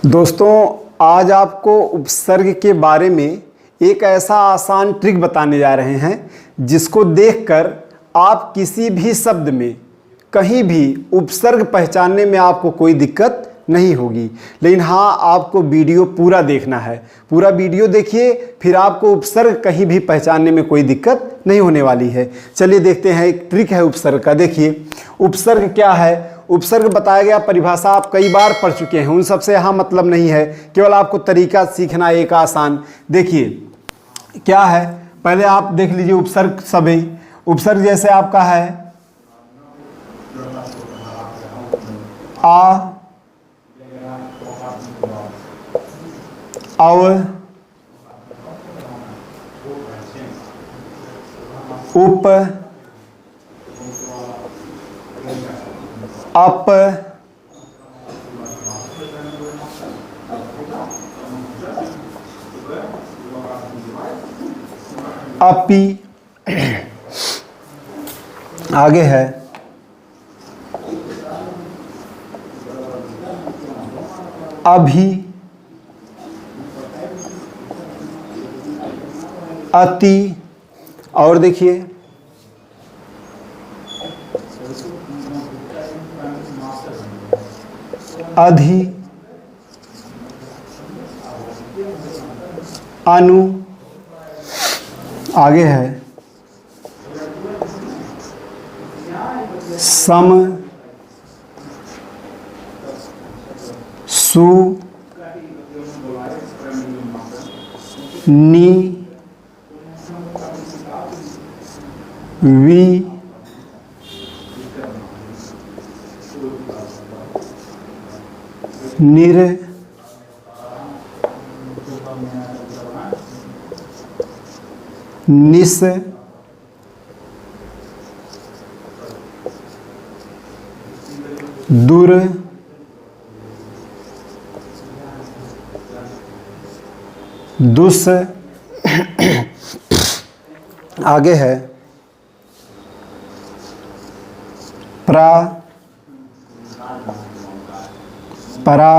दोस्तों, आज आपको उपसर्ग के बारे में एक ऐसा आसान ट्रिक बताने जा रहे हैं जिसको देखकर आप किसी भी शब्द में कहीं भी उपसर्ग पहचानने में आपको कोई दिक्कत नहीं होगी। लेकिन हाँ, आपको वीडियो पूरा देखना है। पूरा वीडियो देखिए, फिर आपको उपसर्ग कहीं भी पहचानने में कोई दिक्कत नहीं होने वाली है। चलिए देखते हैं, एक ट्रिक है उपसर्ग का। देखिए उपसर्ग क्या है। उपसर्ग बताया गया परिभाषा आप कई बार पढ़ चुके हैं, उन सबसे यहाँ मतलब नहीं है, केवल आपको तरीका सीखना एक आसान। देखिए क्या है, पहले आप देख लीजिए उपसर्ग सभी। उपसर्ग जैसे आपका है आ, अव, उप, अप, अपि, आगे है अभि, अति, और देखिए अधि, अनु, आगे है सम, सु, नि, वि, निर, निस, दुर, दुस, आगे है प्रा, परा,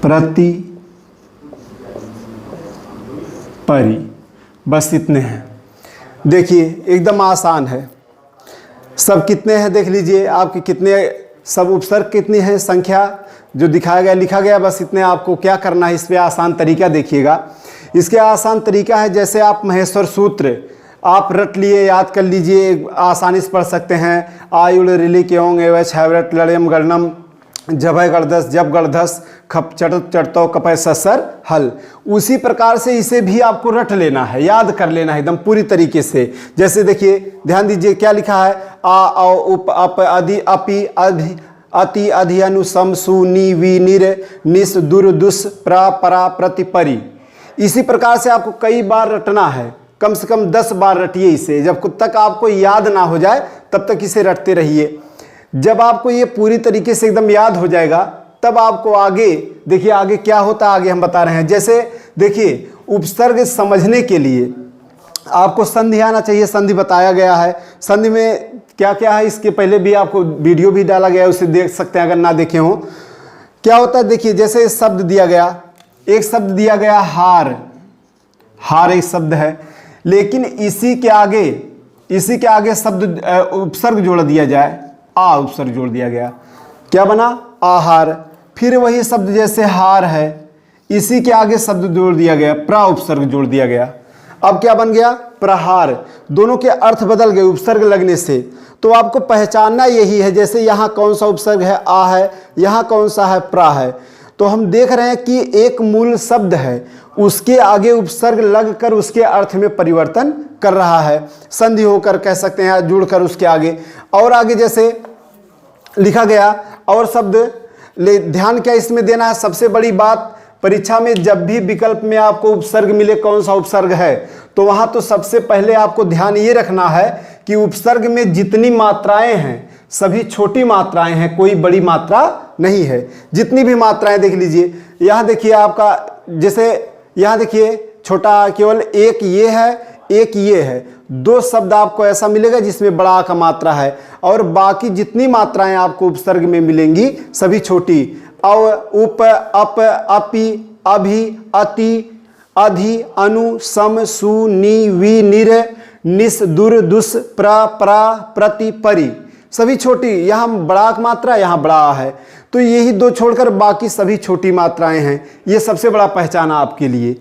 प्रति, परि। बस इतने हैं। देखिए एकदम आसान है। सब कितने हैं देख लीजिए, आपके कितने सब उपसर्ग कितनी है संख्या जो दिखाया गया लिखा गया। बस इतने आपको क्या करना है, इस पे आसान तरीका देखिएगा। इसके आसान तरीका है, जैसे आप महेश्वर सूत्र आप रट लिए, याद कर लीजिए, आसानी से पढ़ सकते हैं। आयुल रिली क्यों एवं छवरट लड़म गणनम जभय गणधस जब गणधस खप चट चटतो कपय ससर हल। उसी प्रकार से इसे भी आपको रट लेना है, याद कर लेना है एकदम पूरी तरीके से। जैसे देखिए ध्यान दीजिए क्या लिखा है, आ औ उप अप अधि अपि अधि अति अधि अनु सम सु नि वि निर निस दुर दुस प्रा परा प्रति परि। इसी प्रकार से आपको कई बार रटना है, कम से कम 10 बार रटिए इसे। जब तक आपको याद ना हो जाए तब तक इसे रटते रहिए। जब आपको ये पूरी तरीके से एकदम याद हो जाएगा तब आपको आगे देखिए, आगे क्या होता है आगे हम बता रहे हैं। जैसे देखिए उपसर्ग समझने के लिए आपको संधि आना चाहिए। संधि बताया गया है, संधि में क्या क्या है इसके पहले भी आपको वीडियो भी डाला गया है, उसे देख सकते हैं अगर ना देखे हो। क्या होता है देखिए, जैसे शब्द दिया गया, एक शब्द दिया गया हार। हार एक शब्द है, लेकिन इसी के आगे शब्द उपसर्ग जोड़ दिया जाए, आ उपसर्ग जोड़ दिया गया, क्या बना आहार। फिर वही शब्द जैसे हार है, इसी के आगे शब्द जोड़ दिया गया, प्रा उपसर्ग जोड़ दिया गया। अब क्या बन गया प्रहार। दोनों के अर्थ बदल गए उपसर्ग लगने से। तो आपको पहचानना यही है, जैसे यहाँ कौन सा उपसर्ग है आ है, यहाँ कौन सा है प्रा है। तो हम देख रहे हैं कि एक मूल शब्द है, उसके आगे उपसर्ग लगकर उसके अर्थ में परिवर्तन कर रहा है। संधि होकर कह सकते हैं, जुड़कर उसके आगे। और आगे जैसे लिखा गया और शब्द ध्यान क्या इसमें देना है, सबसे बड़ी बात परीक्षा में जब भी विकल्प में आपको उपसर्ग मिले कौन सा उपसर्ग है, तो वहां तो सबसे पहले आपको ध्यान ये रखना है कि उपसर्ग में जितनी मात्राएं हैं सभी छोटी मात्राएं हैं, कोई बड़ी मात्रा नहीं है। जितनी भी मात्राएं देख लीजिए, यहां देखिए आपका, जैसे यहां देखिए छोटा केवल एक ये है एक ये है, दो शब्द आपको ऐसा मिलेगा जिसमें बड़ा का मात्रा है, और बाकी जितनी मात्राएं आपको उपसर्ग में मिलेंगी सभी छोटी। अव, उप, अप, अपि, अभि, अति, अधि, अनु, सम, सु, नि, वि, निर, निस, दुर, दुस, प्र, प्रा, प्रति, परि, सभी छोटी। यहाँ बड़ा का मात्रा, यहाँ बड़ा है, तो यही दो छोड़कर बाकी सभी छोटी मात्राएं हैं। ये सबसे बड़ा पहचान आपके लिए।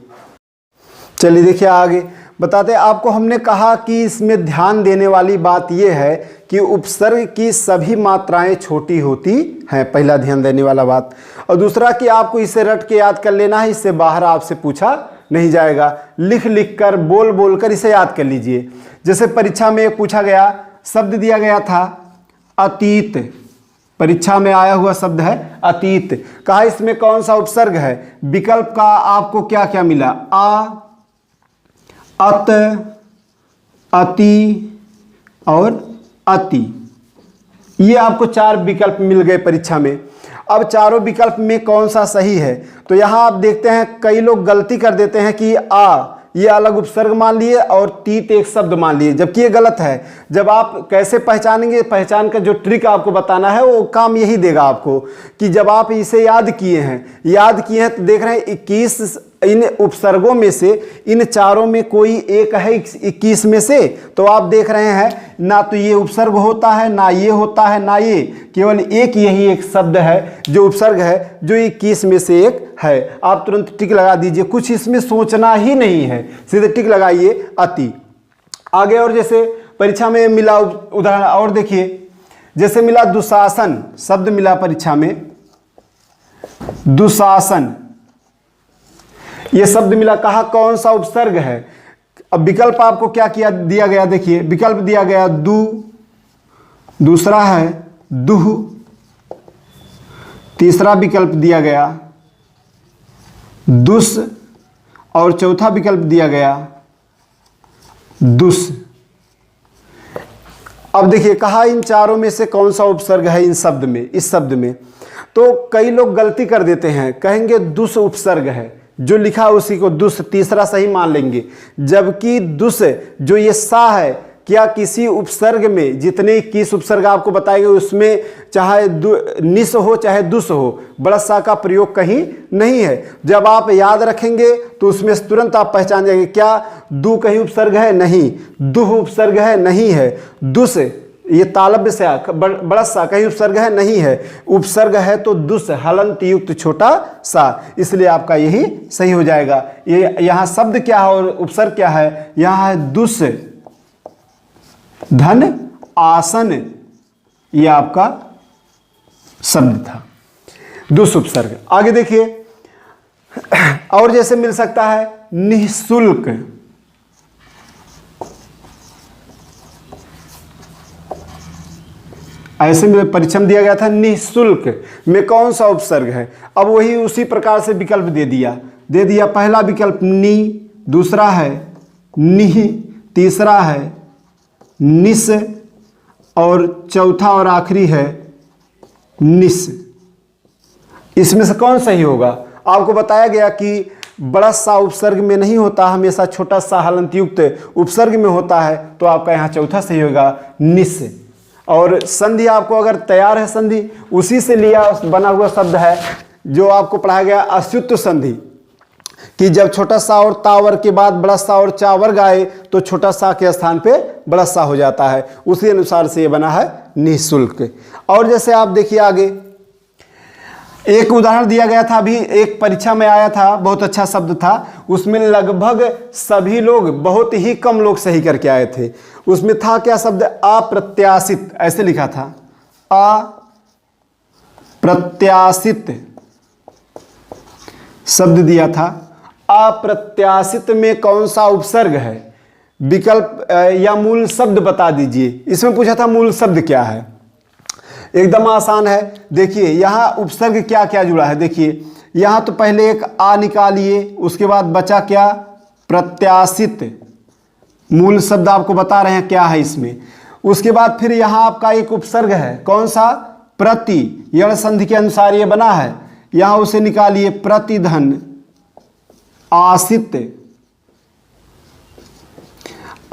चलिए देखिए आगे बताते हैं आपको। हमने कहा कि इसमें ध्यान देने वाली बात यह है कि उपसर्ग की सभी मात्राएं छोटी होती हैं, पहला ध्यान देने वाला बात। और दूसरा कि आपको इसे रट के याद कर लेना है, इससे बाहर आपसे पूछा नहीं जाएगा। लिख लिख कर, बोल बोल कर इसे याद कर लीजिए। जैसे परीक्षा में पूछा गया, शब्द दिया गया था अतीत, परीक्षा में आया हुआ शब्द है अतीत। कहा इसमें कौन सा उपसर्ग है? विकल्प का आपको क्या क्या मिला? आ, अत, अति और अति। ये आपको चार विकल्प मिल गए परीक्षा में। अब चारों विकल्प में कौन सा सही है? तो यहां आप देखते हैं कई लोग गलती कर देते हैं कि आ ये अलग उपसर्ग मान लिए और तीत एक शब्द मान लिए, जबकि ये गलत है। जब आप कैसे पहचानेंगे, पहचान का जो ट्रिक आपको बताना है वो काम यही देगा आपको कि जब आप इसे याद किए हैं तो देख रहे हैं 21 इन उपसर्गों में से इन चारों में कोई एक है 21 में से, तो आप देख रहे हैं ना तो ये उपसर्ग होता है, ना ये होता है, ना ये, केवल एक यही एक शब्द है जो उपसर्ग है जो 21 में से एक है। आप तुरंत टिक लगा दीजिए, कुछ इसमें सोचना ही नहीं है, सीधे टिक लगाइए अति। आगे और जैसे परीक्षा में मिला उदाहरण और देखिए, जैसे मिला दुशासन, शब्द मिला परीक्षा में दुशासन, ये शब्द मिला। कहा कौन सा उपसर्ग है? अब विकल्प आपको क्या किया दिया गया, देखिए विकल्प दिया गया दु, दूसरा है दुह, तीसरा विकल्प दिया गया दुस और चौथा विकल्प दिया गया दुस। अब देखिए कहा इन चारों में से कौन सा उपसर्ग है इन शब्द में, इस शब्द में। तो कई लोग गलती कर देते हैं, कहेंगे दुस उपसर्ग है, जो लिखा उसी को दुस तीसरा सही मान लेंगे, जबकि दुस जो ये सा है, क्या किसी उपसर्ग में जितने 21 उपसर्ग आपको बताए गए उसमें चाहे निस हो चाहे दुस हो, बड़ा सा का प्रयोग कहीं नहीं है। जब आप याद रखेंगे तो उसमें तुरंत आप पहचान जाएंगे, क्या दु कहीं उपसर्ग है? नहीं। दुह उपसर्ग है? नहीं है। दुस ये तालब्य से बड़ा सा कहीं उपसर्ग है? नहीं है। उपसर्ग है तो दुस हलंत युक्त छोटा सा, इसलिए आपका यही सही हो जाएगा। ये यहाँ शब्द क्या है और उपसर्ग क्या है? यहाँ है दुस धन आसन, ये आपका शब्द था, दुस उपसर्ग। आगे देखिए और जैसे मिल सकता है निःशुल्क, ऐसे में परीक्षा में दिया गया था निःशुल्क में कौन सा उपसर्ग है? अब वही उसी प्रकार से विकल्प दे दिया। पहला विकल्प नि, दूसरा है निह, तीसरा है निस और चौथा और आखिरी है निस। इसमें से कौन सही होगा? आपको बताया गया कि बड़ा सा उपसर्ग में नहीं होता, हमेशा छोटा सा हलंत युक्त उपसर्ग में होता है, तो आपका यहाँ चौथा सही होगा निस। और संधि आपको अगर तैयार है, संधि उसी से लिया बना हुआ शब्द है जो आपको पढ़ाया गया अच्युत संधि, कि जब छोटा सा और तावर के बाद बड़ा सा और चा वर्ग आए तो छोटा सा के स्थान पे बड़ा सा हो जाता है, उसी अनुसार से ये बना है निःशुल्क। और जैसे आप देखिए आगे एक उदाहरण दिया गया था, अभी एक परीक्षा में आया था, बहुत अच्छा शब्द था, उसमें लगभग सभी लोग, बहुत ही कम लोग सही करके आए थे। उसमें था क्या शब्द? अप्रत्याशित, ऐसे लिखा था अप्रत्याशित शब्द दिया था। अप्रत्याशित में कौन सा उपसर्ग है? विकल्प या मूल शब्द बता दीजिए। इसमें पूछा था मूल शब्द क्या है, एकदम आसान है। देखिए यहाँ उपसर्ग क्या क्या जुड़ा है, देखिए यहाँ तो पहले एक आ निकालिए, उसके बाद बचा क्या? प्रत्याशित, मूल शब्द आपको बता रहे हैं क्या है इसमें। उसके बाद फिर यहाँ आपका एक उपसर्ग है, कौन सा? प्रति, यण संधि के अनुसार ये बना है, यहाँ उसे निकालिए प्रतिधन आशित।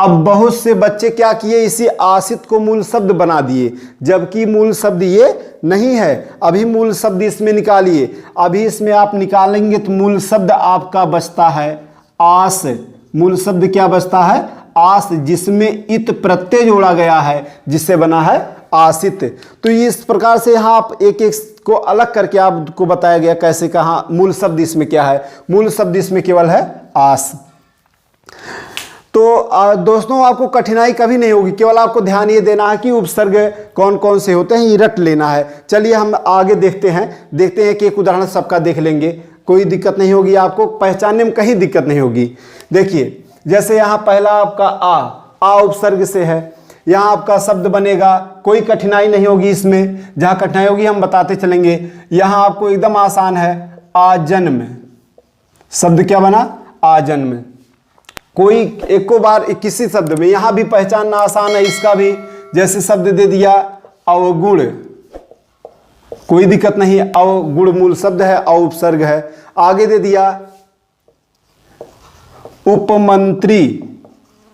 अब बहुत से बच्चे क्या किए, इसी आसित को मूल शब्द बना दिए, जबकि मूल शब्द ये नहीं है। अभी मूल शब्द इसमें निकालिए, अभी इसमें आप निकालेंगे तो मूल शब्द आपका बचता है आस। मूल शब्द क्या बचता है, आस, जिसमें इत प्रत्यय जोड़ा गया है, जिससे बना है आसित। तो इस प्रकार से यहाँ आप एक एक को अलग करके आपको बताया गया कैसे, कहाँ मूल शब्द इसमें क्या है। मूल शब्द इसमें केवल है आस। तो दोस्तों आपको कठिनाई कभी नहीं होगी, केवल आपको ध्यान ये देना है कि उपसर्ग कौन कौन से होते हैं, ये रट लेना है। चलिए हम आगे देखते हैं कि एक उदाहरण सबका देख लेंगे, कोई दिक्कत नहीं होगी, आपको पहचानने में कहीं दिक्कत नहीं होगी। देखिए जैसे यहाँ पहला आपका आ उपसर्ग से है, यहाँ आपका शब्द बनेगा, कोई कठिनाई नहीं होगी इसमें। जहाँ कठिनाई होगी हम बताते चलेंगे। यहाँ आपको एकदम आसान है, आजन्म। शब्द क्या बना, आजन्म। कोई एको बार किसी शब्द में, यहाँ भी पहचानना आसान है इसका भी। जैसे शब्द दे दिया अवगुण, कोई दिक्कत नहीं, अवगुण मूल शब्द है, अव उपसर्ग है। आगे दे दिया उपमंत्री,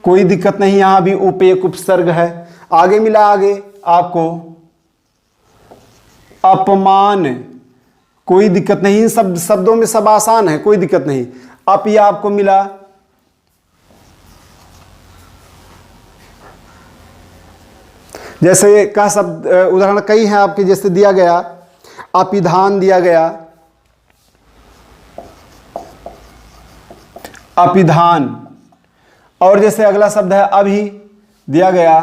कोई दिक्कत नहीं, यहां भी उप एक उपसर्ग है। आगे मिला आगे आपको अपमान, कोई दिक्कत नहीं, इन सब शब्दों में सब आसान है, कोई दिक्कत नहीं। अप यह आपको मिला जैसे का शब्द, उदाहरण कई हैं आपके, जैसे दिया गया अपिधान, दिया गया अपिधान। और जैसे अगला शब्द है अभी, दिया गया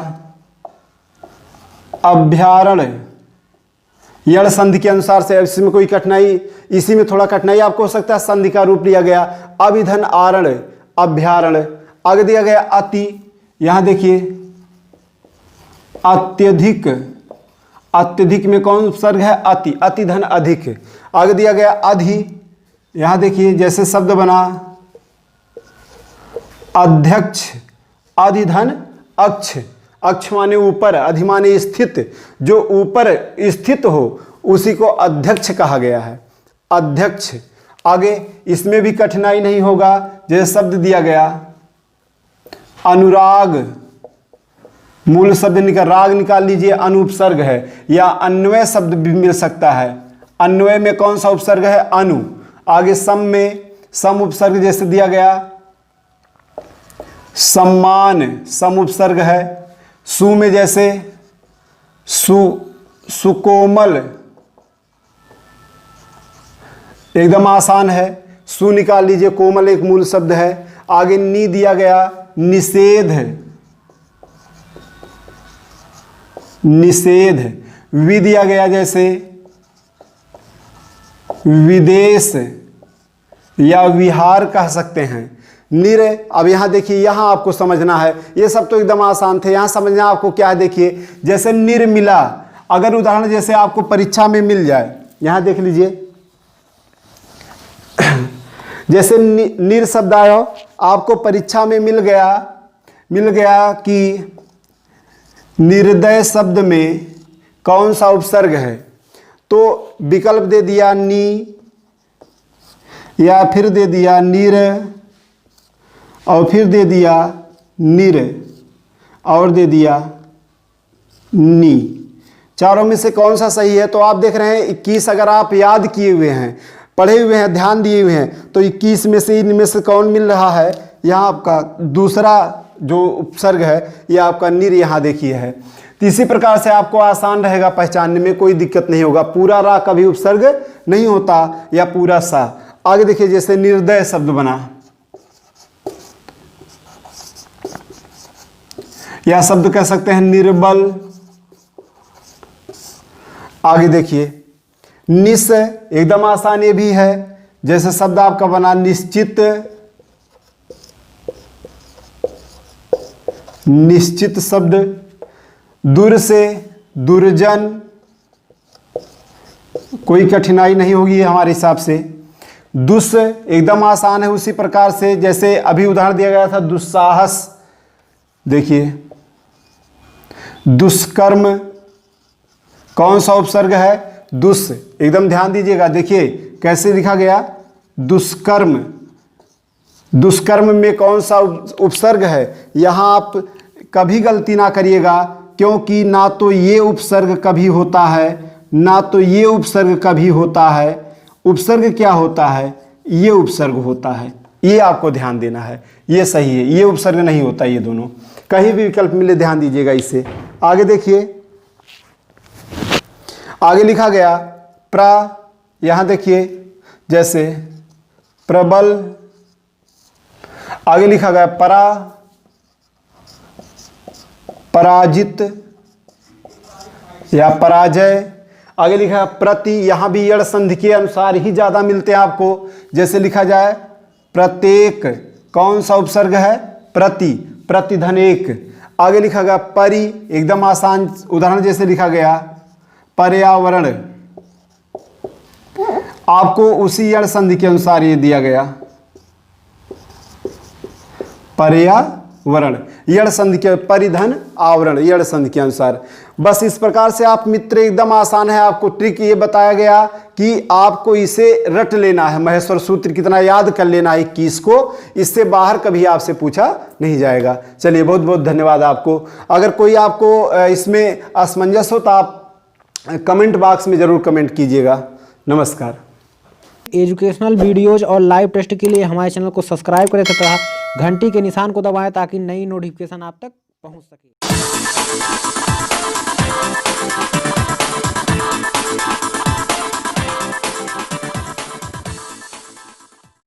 अभ्यारण्य। यण संधि के अनुसार से, इसमें कोई कठिनाई, इसी में थोड़ा कठिनाई आपको हो सकता है, संधि का रूप लिया गया अभिधन आरण्य, अभ्यारण्य। आगे दिया गया अति, यहां देखिए अत्यधिक, अत्यधिक में कौन उपसर्ग है, अति, अति धन अधिक। आगे दिया गया अधि, यहां देखिए जैसे शब्द बना अध्यक्ष, अधिधन अक्ष, अक्ष माने ऊपर, अधि माने स्थित, जो ऊपर स्थित हो उसी को अध्यक्ष कहा गया है, अध्यक्ष। आगे इसमें भी कठिनाई नहीं होगा, जैसे शब्द दिया गया अनुराग, मूल शब्द निकाल, राग निकाल लीजिए, अनुपसर्ग है, या अन्वय शब्द भी मिल सकता है। अन्वय में कौन सा उपसर्ग है, अनु। आगे सम में सम उपसर्ग जैसे दिया गया सम्मान, सम उपसर्ग है। सु में जैसे सुकोमल, एकदम आसान है, सु निकाल लीजिए, कोमल एक मूल शब्द है। आगे नी दिया गया निषेध, निषेध। वि दिया गया जैसे विदेश या विहार कह सकते हैं। निर, अब यहां देखिए, यहां आपको समझना है, ये सब तो एकदम आसान थे, यहां समझना आपको क्या है। देखिए जैसे निर्मिला, अगर उदाहरण जैसे आपको परीक्षा में मिल जाए, यहां देख लीजिए जैसे निर शब्द आया, आपको परीक्षा में मिल गया कि निर्दय शब्द में कौन सा उपसर्ग है, तो विकल्प दे दिया नी, या फिर दे दिया निर, और फिर दे दिया निर, और दे दिया नी। चारों में से कौन सा सही है, तो आप देख रहे हैं 21 अगर आप याद किए हुए हैं, पढ़े हुए हैं, ध्यान दिए हुए हैं, तो 21 में से इनमें से कौन मिल रहा है, यहाँ आपका दूसरा जो उपसर्ग है, ये आपका निर यहाँ देखिए है। तो इसी प्रकार से आपको आसान रहेगा पहचानने में, कोई दिक्कत नहीं होगा। पूरा रा कभी उपसर्ग नहीं होता, या पूरा सा। आगे देखिए जैसे निर्दय शब्द बना, या शब्द कह सकते हैं निर्बल। आगे देखिए निस, एकदम आसान ये भी है, जैसे शब्द आपका बना निश्चित, निश्चित शब्द। दूर से दुर्जन, कोई कठिनाई नहीं होगी हमारे हिसाब से। दुस एकदम आसान है, उसी प्रकार से जैसे अभी उदाहरण दिया गया था दुस्साहस। देखिए दुष्कर्म, कौन सा उपसर्ग है, दुस, एकदम ध्यान दीजिएगा। देखिए कैसे लिखा गया, दुष्कर्म, दुष्कर्म में कौन सा उपसर्ग है, यहाँ आप कभी गलती ना करिएगा, क्योंकि ना तो ये उपसर्ग कभी होता है, ना तो ये उपसर्ग कभी होता है। उपसर्ग क्या होता है, ये उपसर्ग होता है, ये आपको ध्यान देना है, ये सही है, ये उपसर्ग नहीं होता। ये दोनों कहीं भी विकल्प मिले ध्यान दीजिएगा इससे। आगे देखिए, आगे लिखा गया यहाँ देखिए, जैसे प्रबल, आगे लिखा गया पराजित या पराजय, आगे लिखा है प्रति, यहां भी यड़ संधि के अनुसार ही ज्यादा मिलते हैं आपको। जैसे लिखा जाए प्रत्येक, कौन सा उपसर्ग है, प्रति, प्रतिधन एक। आगे लिखा गया परि, एकदम आसान उदाहरण जैसे लिखा गया पर्यावरण, आपको उसी यड़ संधि के अनुसार ये दिया गया पर्यावरण, यड़ संधि के, परिधन आवरण, यड़ संधि के अनुसार। बस इस प्रकार से आप मित्र, एकदम आसान है। आपको ट्रिक ये बताया गया कि आपको इसे रट लेना है, महेश्वर सूत्र कितना याद कर लेना है 21 को, इससे बाहर कभी आपसे पूछा नहीं जाएगा। चलिए, बहुत बहुत धन्यवाद आपको। अगर कोई आपको इसमें असमंजस हो तो आप कमेंट बॉक्स में जरूर कमेंट कीजिएगा। नमस्कार। एजुकेशनल वीडियोज और लाइव टेस्ट के लिए हमारे चैनल को सब्सक्राइब करें तथा घंटी के निशान को दबाएं ताकि नई नोटिफिकेशन आप तक पहुंच सके।